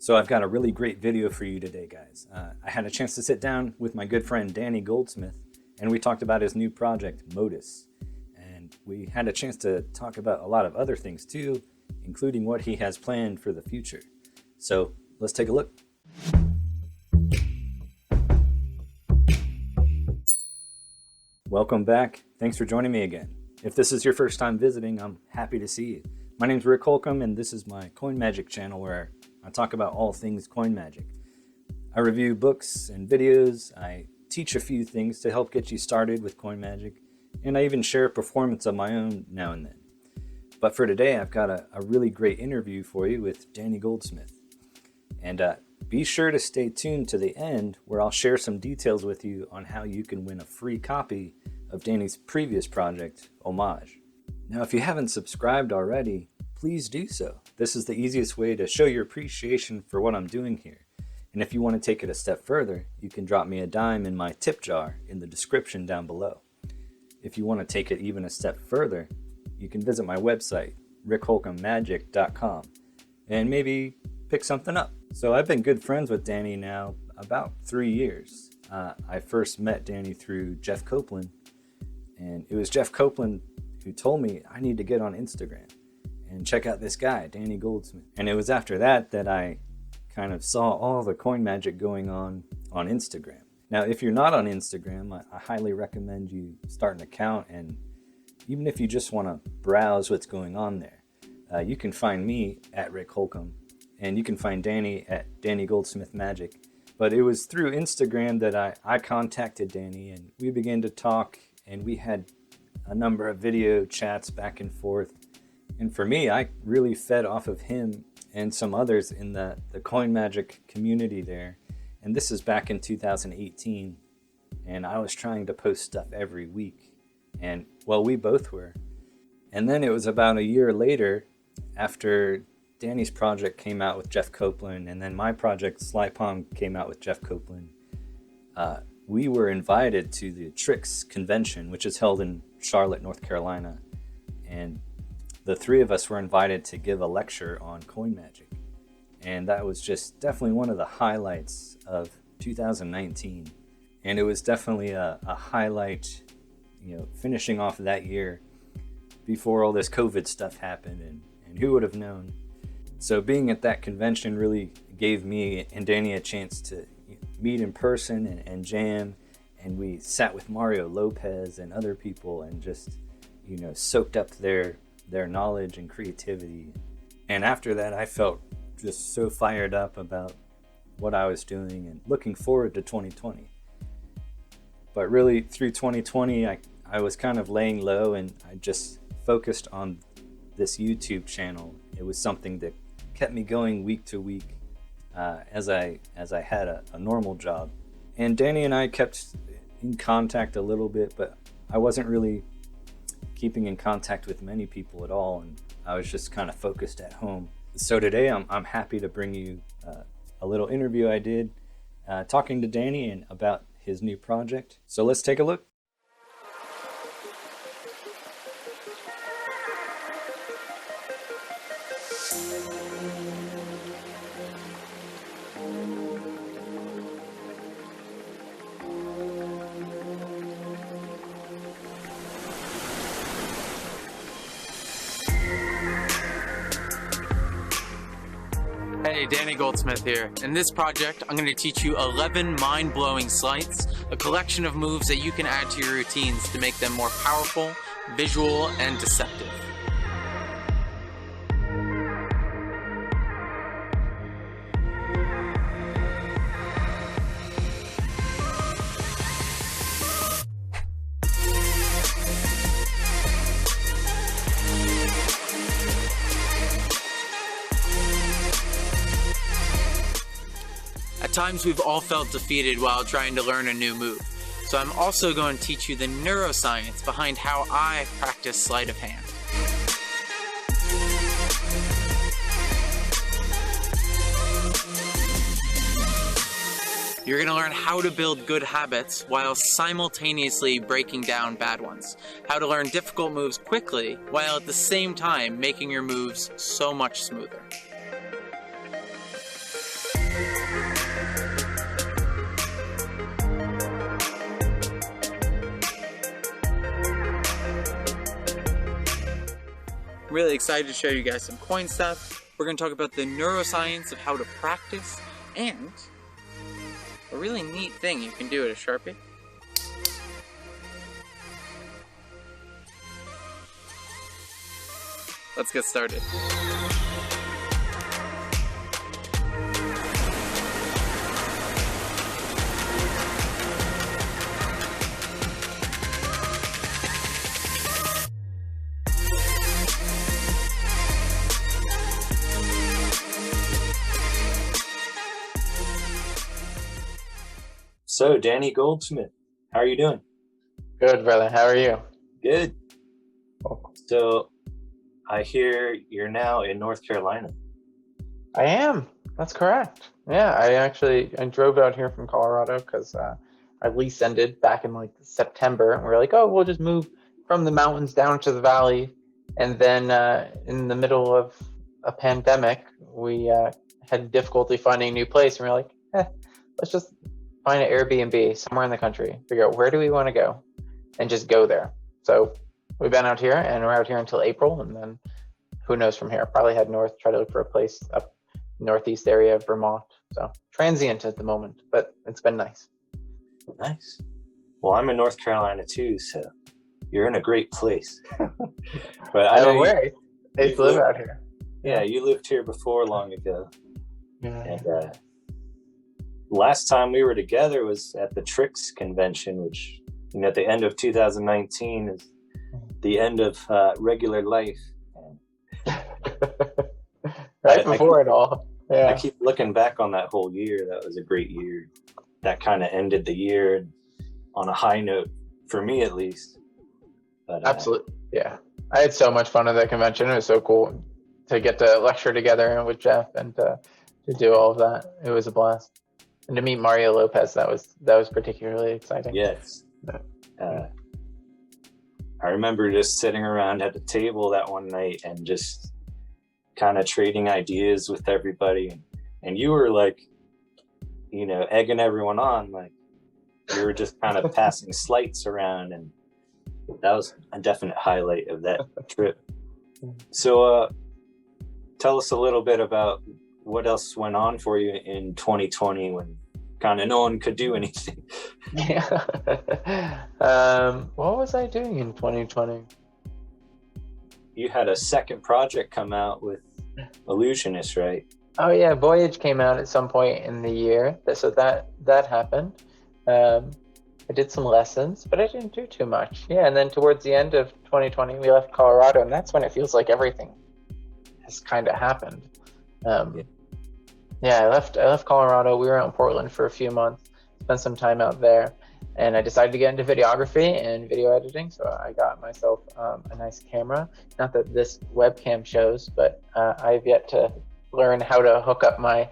So I've got a really great video for you today, guys. I had a chance to sit down with my good friend Danny Goldsmith, and we talked about his new project, Modus. And we had a chance to talk about a lot of other things too, including what he has planned for the future. So let's take a look. Welcome back. Thanks for joining me again. If this is your first time visiting, I'm happy to see you. My name's Rick Holcomb, and this is my Coin Magic channel where I talk about all things coin magic. I review books and videos, I teach a few things to help get you started with coin magic, and I even share a performance of my own now and then. But for today, I've got a really great interview for you with Danny Goldsmith. And be sure to stay tuned to the end where I'll share some details with you on how you can win a free copy of Danny's previous project, Homage. Now, if you haven't subscribed already, please do so. This is the easiest way to show your appreciation for what I'm doing here. And if you want to take it a step further, you can drop me a dime in my tip jar in the description down below. If you want to take it even a step further, you can visit my website, rickholcombmagic.com, and maybe pick something up. So I've been good friends with Danny now about 3 years. I first met Danny through Jeff Copeland, and it was Jeff Copeland who told me I need to get on Instagram and check out this guy, Danny Goldsmith. And it was after that that I kind of saw all the coin magic going on Instagram. Now, if you're not on Instagram, I highly recommend you start an account, and even if you just want to browse what's going on there, you can find me at Rick Holcomb, and you can find Danny at Danny Goldsmith Magic. But it was through Instagram that I contacted Danny, and we began to talk, and we had a number of video chats back and forth. And for me, I really fed off of him and some others in the coin magic community there. And this is back in 2018. And I was trying to post stuff every week. And well, we both were. And then it was about a year later, after Danny's project came out with Jeff Copeland, and then my project, Sly Palm, came out with Jeff Copeland. We were invited to the Tricks convention, which is held in Charlotte, North Carolina. And the three of us were invited to give a lecture on coin magic. And that was just definitely one of the highlights of 2019. And it was definitely a highlight, finishing off that year before all this COVID stuff happened, and who would have known. So being at that convention really gave me and Danny a chance to meet in person and jam. And we sat with Mario Lopez and other people and just, soaked up their knowledge and creativity. And after that, I felt just so fired up about what I was doing and looking forward to 2020. But really, through 2020, I was kind of laying low, and I just focused on this YouTube channel. It was something that kept me going week to week as I had a normal job. And Danny and I kept in contact a little bit, but I wasn't really keeping in contact with many people at all, and I was just kind of focused at home. So today I'm happy to bring you a little interview I did talking to Danny and about his new project. So let's take a look. Hey, Danny Goldsmith here. In this project, I'm going to teach you 11 mind-blowing sleights, a collection of moves that you can add to your routines to make them more powerful, visual, and deceptive. At times we've all felt defeated while trying to learn a new move, so I'm also going to teach you the neuroscience behind how I practice sleight of hand. You're going to learn how to build good habits while simultaneously breaking down bad ones. How to learn difficult moves quickly while at the same time making your moves so much smoother. really excited to show you guys some coin stuff. We're going to talk about the neuroscience of how to practice, and a really neat thing you can do with a Sharpie. Let's get started. So, Danny Goldsmith, how are you doing? Good, brother. How are you? Good. So, I hear you're now in North Carolina. I am. That's correct. Yeah, I drove out here from Colorado because our lease ended back in like September, and we were like, oh, we'll just move from the mountains down to the valley. And then in the middle of a pandemic, we had difficulty finding a new place, and we were like, let's just find an Airbnb somewhere in the country, figure out where do we want to go, and just go there. So we've been out here, and we're out here until April, and then who knows from here. Probably head north, try to look for a place up northeast area of Vermont. So transient at the moment, but it's been nice. Nice. Well, I'm in North Carolina too, so you're in a great place. But I know I used to live out here. Yeah, you lived here before long ago. Yeah. And last time we were together was at the Tricks convention, which, at the end of 2019 is the end of regular life. Right before it all. Yeah. I keep looking back on that whole year. That was a great year. That kind of ended the year on a high note, for me at least. But, absolutely. Yeah. I had so much fun at that convention. It was so cool to get to lecture together with Jeff and to do all of that. It was a blast. And to meet Mario Lopez, that was particularly exciting. Yes. I remember just sitting around at the table that one night and just kind of trading ideas with everybody. And you were like, egging everyone on. Like, you were just kind of passing slights around. And that was a definite highlight of that trip. So tell us a little bit about what else went on for you in 2020 when kind of no one could do anything. Yeah. What was I doing in 2020? You had a second project come out with Illusionist, right? Oh yeah, Voyage came out at some point in the year, so that happened. I did some lessons, but I didn't do too much. Yeah, and then towards the end of 2020, we left Colorado, and that's when it feels like everything has kind of happened. Yeah, I left Colorado. We were out in Portland for a few months, spent some time out there, and I decided to get into videography and video editing. So I got myself a nice camera. Not that this webcam shows, but I've yet to learn how to hook up my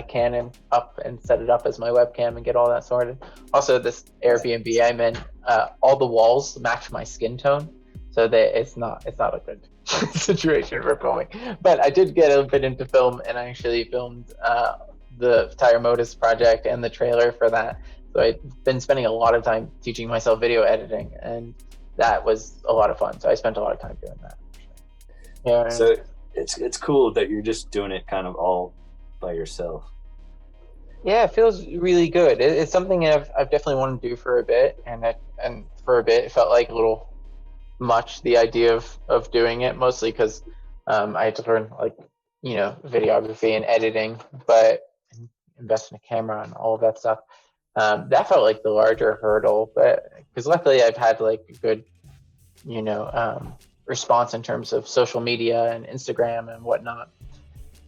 Canon up and set it up as my webcam and get all that sorted. Also, this Airbnb I'm in, all the walls match my skin tone, so that it's not a good situation for filming. But I did get a bit into film, and I actually filmed the entire Modus project and the trailer for that. So I've been spending a lot of time teaching myself video editing, and that was a lot of fun. So I spent a lot of time doing that. Yeah. So it's cool that you're just doing it kind of all by yourself. Yeah, it feels really good. It's something I've definitely wanted to do for a bit, and for a bit it felt like a little much, the idea of doing it, mostly because I had to learn videography and editing, but invest in a camera and all of that stuff. That felt like the larger hurdle, but because luckily I've had like a good response in terms of social media and Instagram and whatnot.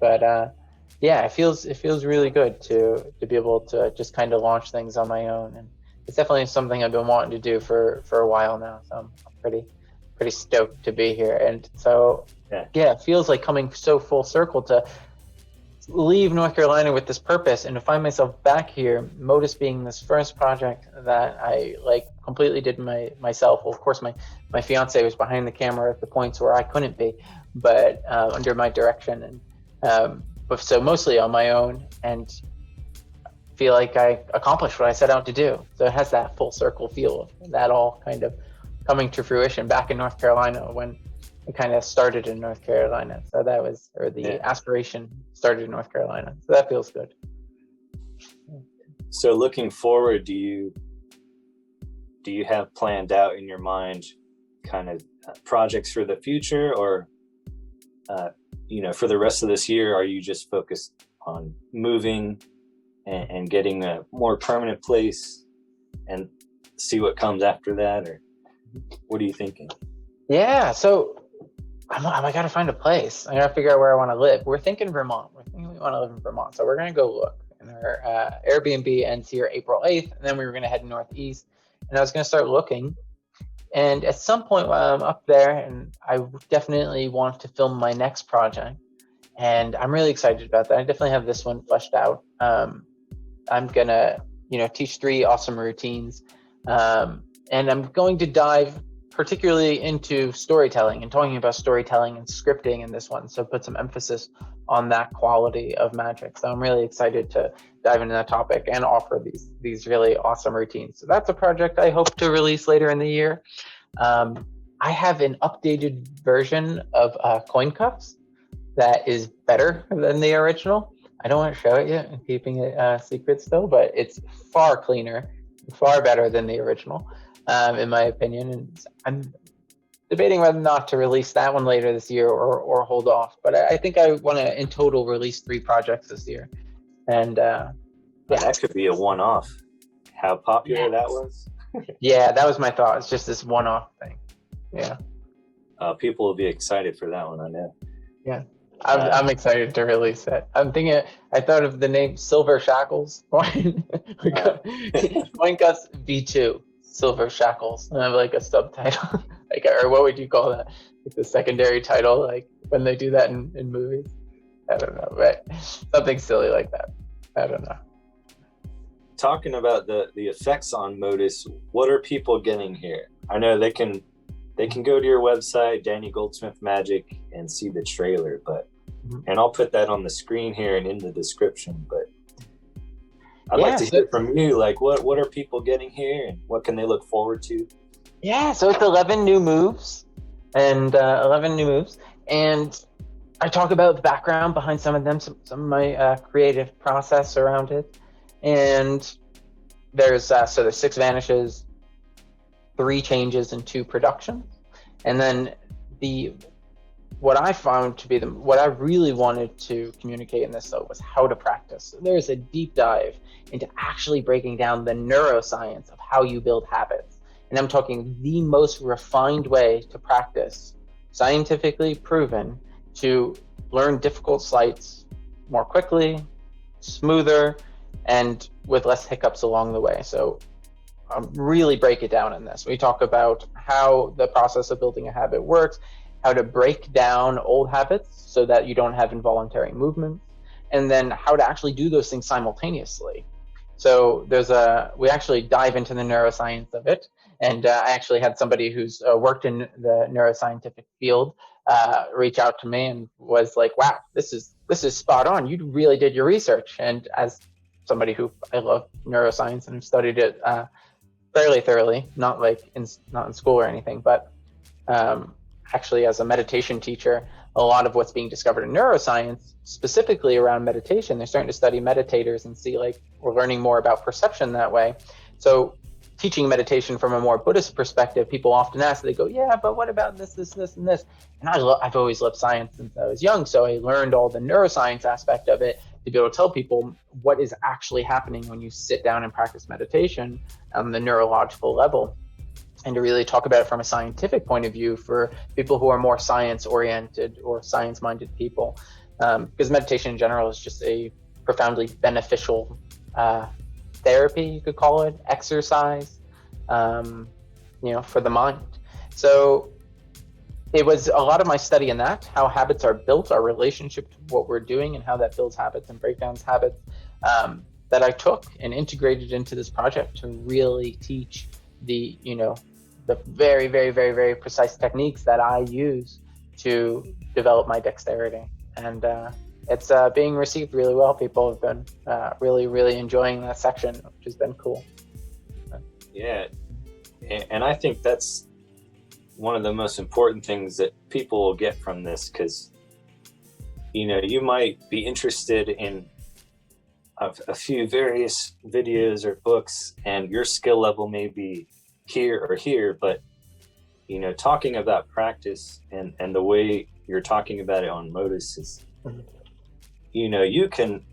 But yeah, it feels really good to be able to just kind of launch things on my own, and it's definitely something I've been wanting to do for a while now. So I'm pretty stoked to be here. And so yeah, it feels like coming so full circle to leave North Carolina with this purpose and to find myself back here, Modus being this first project that I completely did myself. Well, of course my fiance was behind the camera at the points where I couldn't be, but under my direction, and but so mostly on my own, and feel like I accomplished what I set out to do. So it has that full circle feel of that all kind of coming to fruition back in North Carolina when it kind of started in North Carolina. So that was, or the Yeah. aspiration started in North Carolina. So that feels good. So looking forward, do you have planned out in your mind kind of projects for the future, or for the rest of this year, are you just focused on moving and getting a more permanent place and see what comes after that, or what are you thinking? Yeah, so I got to find a place. I got to figure out where I want to live. We're thinking Vermont. We're thinking we want to live in Vermont. So we're going to go look. And our Airbnb ends here April 8th. And then we were going to head northeast. And I was going to start looking. And at some point while I'm up there, and I definitely want to film my next project. And I'm really excited about that. I definitely have this one fleshed out. I'm going to, teach 3 awesome routines. And I'm going to dive particularly into storytelling and talking about storytelling and scripting in this one. So put some emphasis on that quality of magic. So I'm really excited to dive into that topic and offer these really awesome routines. So that's a project I hope to release later in the year. I have an updated version of Coin Cuffs that is better than the original. I don't want to show it yet. I'm keeping it secret still, but it's far cleaner, far better than the original, in my opinion. And I'm debating whether or not to release that one later this year or hold off. But I think I want to, in total, release 3 projects this year. And That could be a one-off. How popular that was. Yeah, that was my thought. It's just this one-off thing. Yeah. People will be excited for that one, I know. Yeah. I'm excited to release it. I'm thinking, I thought of the name Silver Shackles. Coin Cuffs V2, Silver Shackles. And I have like a subtitle. Or what would you call that? Like the secondary title, like when they do that in movies. I don't know, but something silly like that. I don't know. Talking about the effects on Modus, what are people getting here? I know they can go to your website, Danny Goldsmith Magic, and see the trailer, and I'll put that on the screen here and in the description, but I'd like to hear from you, like what are people getting here and what can they look forward to? Yeah, so it's 11 new moves, and I talk about the background behind some of them, some of my creative process around it. And there's 6 vanishes, 3 changes, and 2 productions. And then what I found to be what I really wanted to communicate in this though was how to practice. So there's a deep dive into actually breaking down the neuroscience of how you build habits. And I'm talking the most refined way to practice, scientifically proven, to learn difficult sleights more quickly, smoother, and with less hiccups along the way. So really break it down in this. We talk about how the process of building a habit works, how to break down old habits so that you don't have involuntary movements, and then how to actually do those things simultaneously. So we actually dive into the neuroscience of it. And I actually had somebody who's worked in the neuroscientific field reach out to me and was like, wow, this is spot on. You really did your research. And as somebody who I love neuroscience and have studied it fairly thoroughly, not in school or anything, but actually as a meditation teacher, a lot of what's being discovered in neuroscience, specifically around meditation, they're starting to study meditators and see we're learning more about perception that way. So teaching meditation from a more Buddhist perspective, people often ask, they go, yeah, but what about this, and this? And I've always loved science since I was young, so I learned all the neuroscience aspect of it to be able to tell people what is actually happening when you sit down and practice meditation on the neurological level, and to really talk about it from a scientific point of view for people who are more science-oriented or science-minded people, because meditation in general is just a profoundly beneficial therapy, you could call it, exercise, for the mind. So it was a lot of my study in that, how habits are built, our relationship to what we're doing and how that builds habits and breakdowns habits, that I took and integrated into this project to really teach the very, very, very, very precise techniques that I use to develop my dexterity. And it's being received really well. People have been really, really enjoying that section, which has been cool. Yeah, and I think that's one of the most important things that people will get from this, because you might be interested in a few various videos or books, and your skill level may be here or here, but talking about practice and the way you're talking about it on Modus is, you can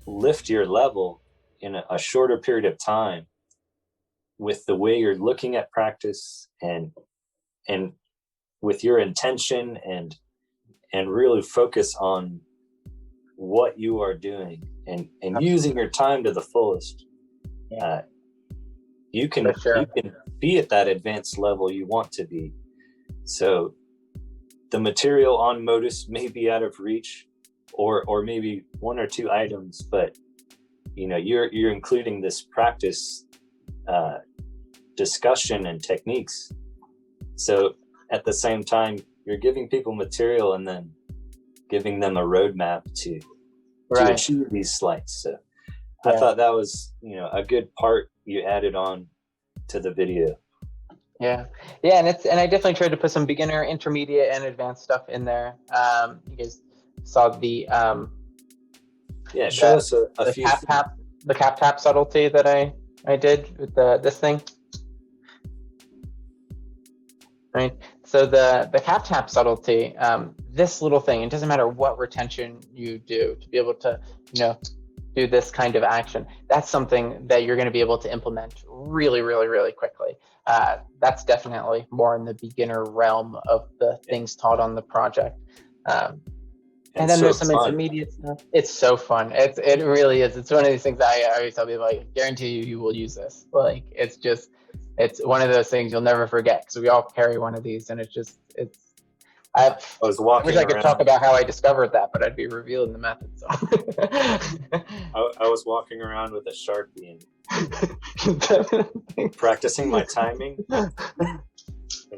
lift your level in a shorter period of time with the way you're looking at practice and with your intention and really focus on what you are doing and using your time to the fullest. You can be at that advanced level you want to be. So the material on Modus may be out of reach, or maybe one or two items, but you're including this practice discussion and techniques. So at the same time, you're giving people material and then giving them a roadmap to achieve these slights. So I thought that was a good part you added on to the video. And I definitely tried to put some beginner, intermediate, and advanced stuff in there. You guys saw the show us a few the cap tap subtlety that I did with this thing. Right. So the cap tap subtlety, this little thing, it doesn't matter what retention you do to be able to, do this kind of action. That's something that you're going to be able to implement really, really, really quickly. That's definitely more in the beginner realm of the things taught on the project. And then there's some intermediate stuff. It's so fun. It really is. It's one of these things I always tell people, I guarantee you will use this. Like, it's one of those things you'll never forget, because we all carry one of these, and I wish I could talk about how I discovered that, but I'd be revealing the method. So I was walking around with a Sharpie and practicing my timing. I'm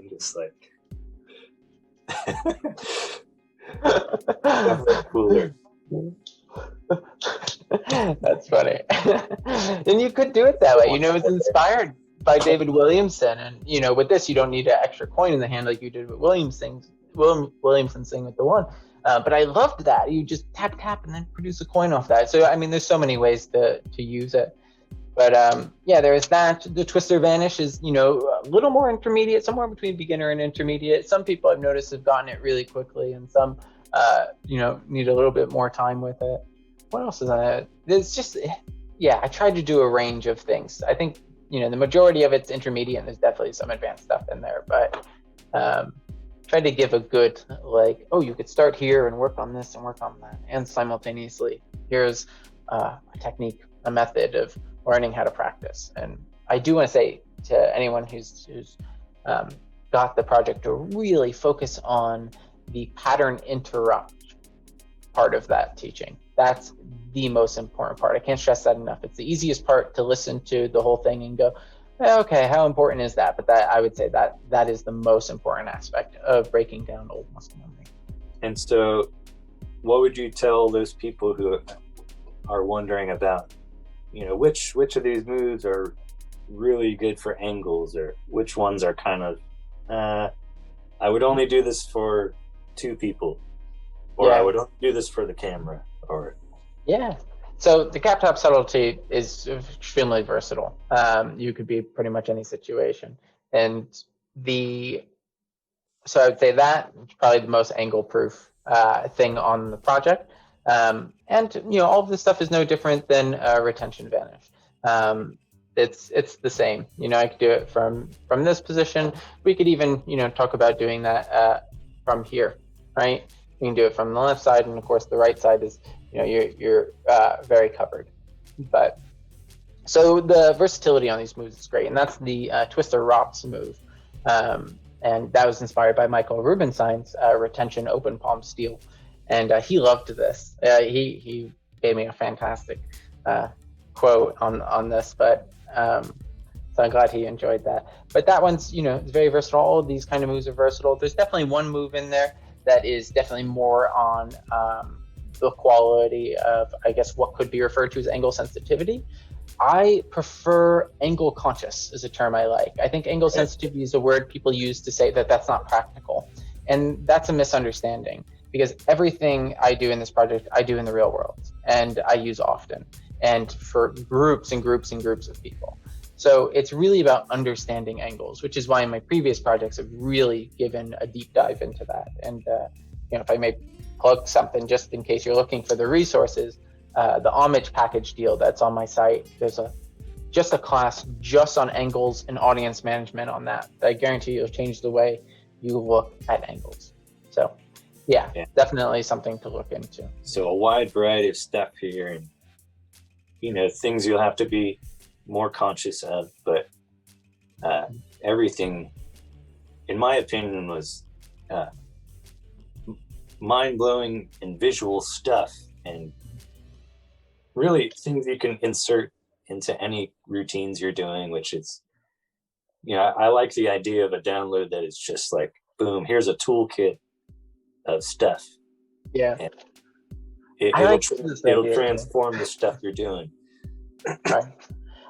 just like, cooler. That's funny. And you could do it that way. It's inspired by David Williamson, and with this you don't need an extra coin in the hand like you did with Williamson sing with the one. But I loved that. You just tap and then produce a coin off that. So there's so many ways to use it. But there is that. The Twister Vanish is a little more intermediate, somewhere between beginner and intermediate. Some people I've noticed have gotten it really quickly, and some need a little bit more time with it. What else is on it? It's just I tried to do a range of things. I think the majority of it's intermediate, and there's definitely some advanced stuff in there, but tried to give a good, you could start here and work on this and work on that, and simultaneously here's a technique, a method of learning how to practice. And I do want to say to anyone who's got the project to really focus on the pattern interrupt part of that teaching. That's the most important part. I can't stress that enough. It's the easiest part to listen to the whole thing and go, okay, how important is that? But I would say that is the most important aspect of breaking down old muscle memory. And so what would you tell those people who are wondering about, which of these moves are really good for angles, or which ones are kind of, I would only do this for two people, or I would only do this for the camera, or... So the cap tap subtlety is extremely versatile. You could be pretty much any situation. And so I would say that is probably the most angle proof thing on the project. And all of this stuff is no different than retention vanish. It's the same. I could do it from this position. We could even talk about doing that from here, right? We can do it from the left side, and of course the right side is you're very covered. But so the versatility on these moves is great, and that's the Twister Rots move, and that was inspired by Michael Rubinstein's retention open palm steel, and he loved this. He gave me a fantastic quote on this, but so I'm glad he enjoyed that. But that one's it's very versatile. All of these kind of moves are versatile. There's definitely one move in there that is definitely more on the quality of, I guess, what could be referred to as angle sensitivity. I prefer angle conscious is a term I like. I think angle sensitivity is a word people use to say that that's not practical. And that's a misunderstanding, because everything I do in this project, I do in the real world and I use often, and for groups and groups and groups of people. So it's really about understanding angles, which is why in my previous projects I've really given a deep dive into that. And if I may plug something, just in case you're looking for the resources, the Homage package deal that's on my site, there's just a class just on angles and audience management on that. I guarantee you'll change the way you look at angles. So yeah, definitely something to look into. So a wide variety of stuff here, and things you'll have to be more conscious of, but everything, in my opinion, was mind-blowing and visual stuff, and really things you can insert into any routines you're doing, which is, I like the idea of a download that is just like, boom, here's a toolkit of stuff. Yeah. And it'll transform the stuff you're doing. Right.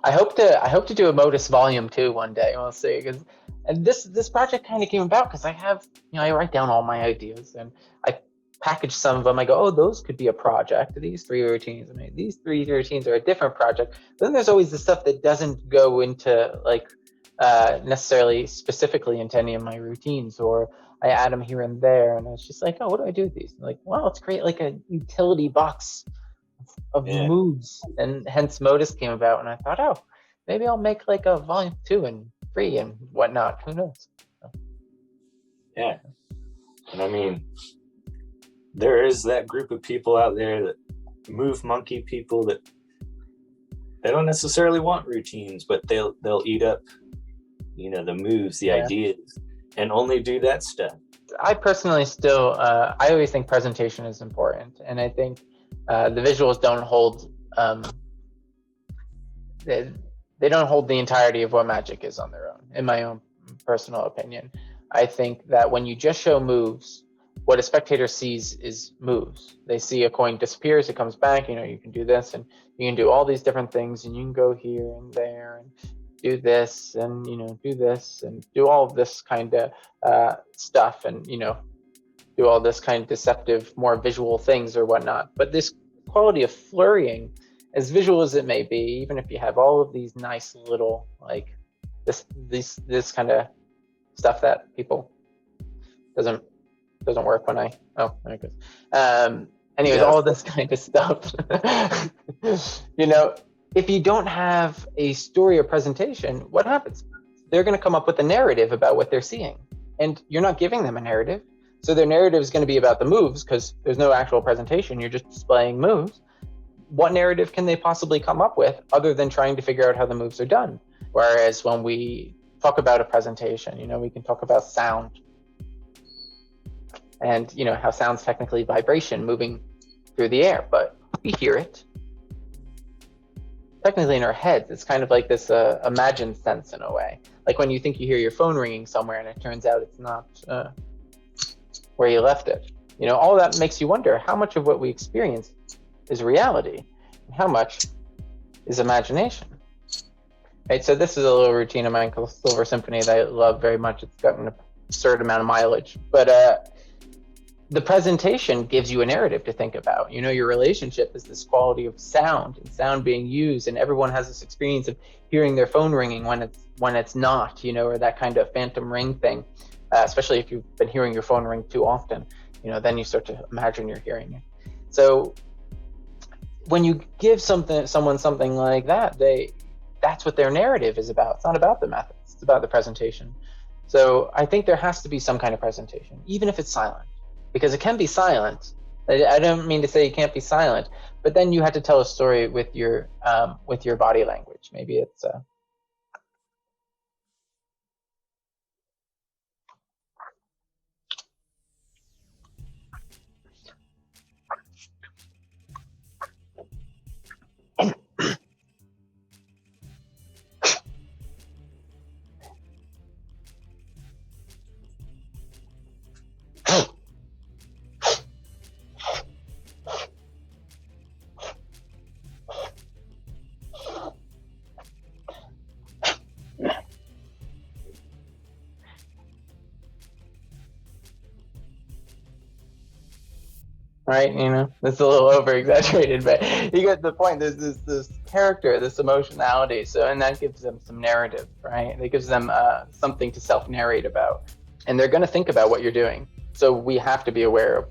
I hope to do a Modus volume 2 one day. We'll see. And this project kind of came about because I have, I write down all my ideas and I package some of them. I go, oh, those could be a project. These 3 routines. These 3 routines are a different project. But then there's always the stuff that doesn't go into necessarily specifically into any of my routines, or I add them here and there. And it's just like, oh, what do I do with these? Like, well, let's create like a utility box of moods, and hence Modus came about. And I thought, oh, maybe I'll make like a volume 2 and 3 and whatnot. Who knows? Yeah, and there is that group of people out there, that move monkey people, that they don't necessarily want routines, but they'll eat up, the moves, the ideas, and only do that stuff. I personally still, I always think presentation is important, and I think the visuals don't hold, they don't hold the entirety of what magic is on their own, in my own personal opinion. I think that when you just show moves, what a spectator sees is moves. They see a coin disappears, it comes back, you can do this, and you can do all these different things, and you can go here and there and do this, and do this, and do all of this kind of stuff, and do all this kind of deceptive, more visual things or whatnot. But this quality of flurrying, as visual as it may be, even if you have all of these nice little, like this kind of stuff that people doesn't work when there it goes. Anyways, all of this kind of stuff. If you don't have a story or presentation, what happens? They're going to come up with a narrative about what they're seeing, and you're not giving them a narrative. So their narrative is going to be about the moves, because there's no actual presentation. You're just displaying moves. What narrative can they possibly come up with other than trying to figure out how the moves are done? Whereas when we talk about a presentation, we can talk about sound, and how sound's technically vibration moving through the air, but we hear it technically in our heads. It's kind of like this imagined sense in a way, like when you think you hear your phone ringing somewhere and it turns out it's not where you left it. All that makes you wonder how much of what we experience is reality and how much is imagination. Right, so this is a little routine of mine called Silver Symphony that I love very much. It's got an absurd amount of mileage, but the presentation gives you a narrative to think about. Your relationship is this quality of sound, and sound being used, and everyone has this experience of hearing their phone ringing when it's not, or that kind of phantom ring thing, especially if you've been hearing your phone ring too often, then you start to imagine you're hearing it. So when you give someone something like that, that's what their narrative is about. It's not about the methods, it's about the presentation. So I think there has to be some kind of presentation, even if it's silent, because it can be silent. I don't mean to say you can't be silent, but then you have to tell a story with your body language. Maybe it's right? You know, it's a little over exaggerated, but you get the point. There's this character, this emotionality. So, and that gives them some narrative, right? It gives them something to self-narrate about, and they're going to think about what you're doing. So we have to be aware of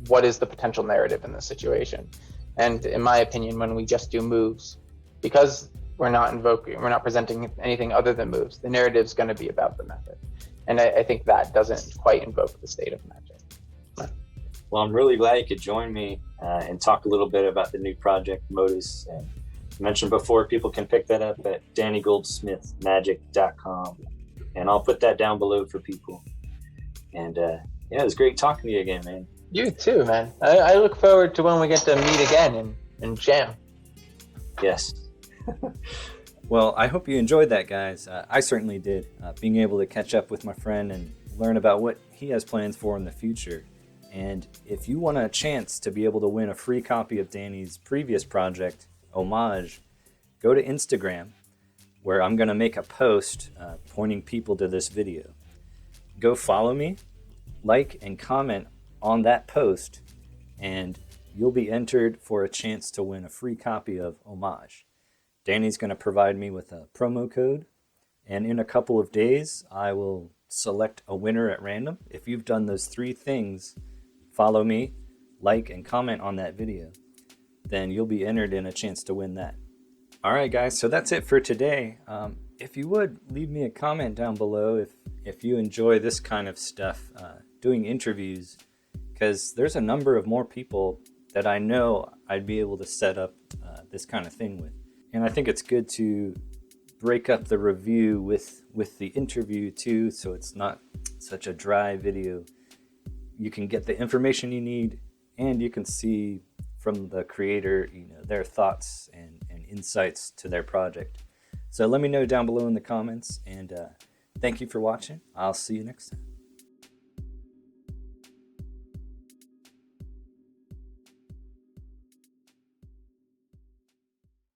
what is the potential narrative in this situation. And in my opinion, when we just do moves, because we're not presenting anything other than moves, the narrative's going to be about the method. And I think that doesn't quite invoke the state of magic. Well, I'm really glad you could join me and talk a little bit about the new project, Modus. And I mentioned before, people can pick that up at DannyGoldsmithMagic.com. And I'll put that down below for people. And yeah, it was great talking to you again, man. You too, man. I look forward to when we get to meet again and jam. Yes. Well, I hope you enjoyed that, guys. I certainly did. Being able to catch up with my friend and learn about what he has plans for in the future. And if you want a chance to be able to win a free copy of Danny's previous project, Homage, go to Instagram, where I'm going to make a post pointing people to this video. Go follow me, like and comment on that post, and you'll be entered for a chance to win a free copy of Homage. Danny's going to provide me with a promo code, and in a couple of days, I will select a winner at random. If you've done those 3 things, follow me, like, and comment on that video, then you'll be entered in a chance to win that. All right, guys, so that's it for today. If you would, leave me a comment down below if you enjoy this kind of stuff, doing interviews, because there's a number of more people that I know I'd be able to set up this kind of thing with. And I think it's good to break up the review with the interview too, so it's not such a dry video. You can get the information you need, and you can see from the creator, their thoughts and insights to their project. So let me know down below in the comments, and thank you for watching. I'll see you next time.